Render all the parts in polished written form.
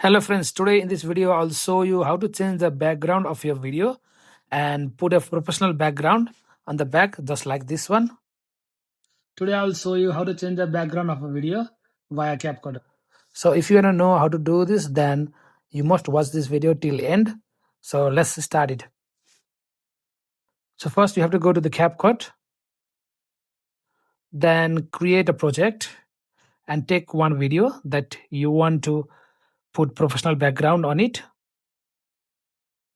Hello friends, today in this video I'll show you how to change the background of your video and put a professional background on the back just like this one. Today I'll show you how to change the background of a video via CapCut. So if you want to know how to do this, then you must watch this video till end. So let's start it. So first you have to go to the CapCut, then create a project and take one video that you want to put professional background on it.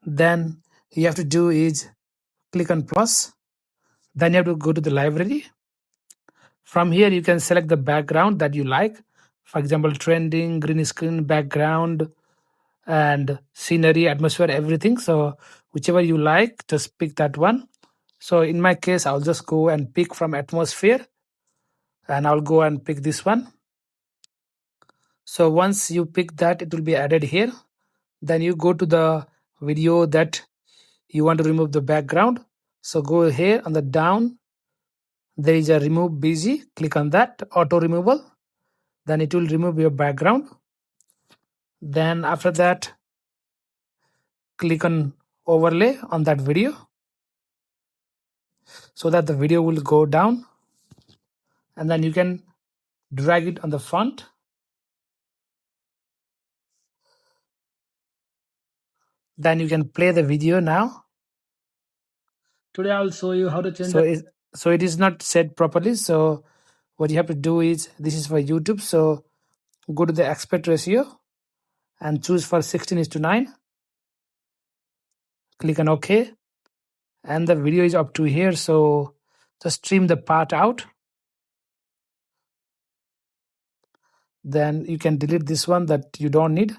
Then you have to do is click on plus. Then you have to go to the library. From here, you can select the background that you like. For example, trending, green screen background, and scenery, atmosphere, everything. So whichever you like, just pick that one. So in my case, I'll just go and pick from atmosphere, and I'll go and pick this one. So once you pick that, it will be added here. Then you go to the video that you want to remove the background. So go here on the down. There is a remove busy. Click on that auto removal. Then it will remove your background. Then after that, click on overlay on that video so that the video will go down, and then you can drag it on the front. Then you can play the video now. Today I'll show you how to change so it is not set properly. So what you have to do is, this is for YouTube, so go to the aspect ratio and choose for 16:9. Click on OK, and the video is up to here, so just trim the part out. Then you can delete this one that you don't need.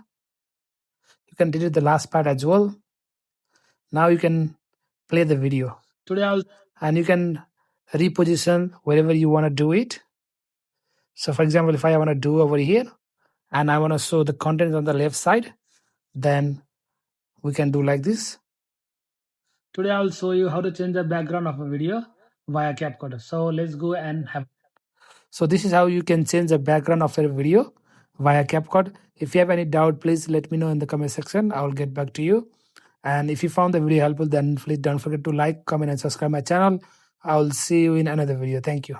You can delete the last part as well. Now you can play the video. And you can reposition wherever you want to do it. So for example, if I want to do over here and I want to show the content on the left side, then we can do like this. Today I'll show you how to change the background of a video via CapCut. So let's go and have. So this is how you can change the background of a video via CapCut. If you have any doubt, please let me know in the comment section. I will get back to you. And if you found the video helpful, then please don't forget to like, comment, and subscribe my channel. I will see you in another video. Thank you.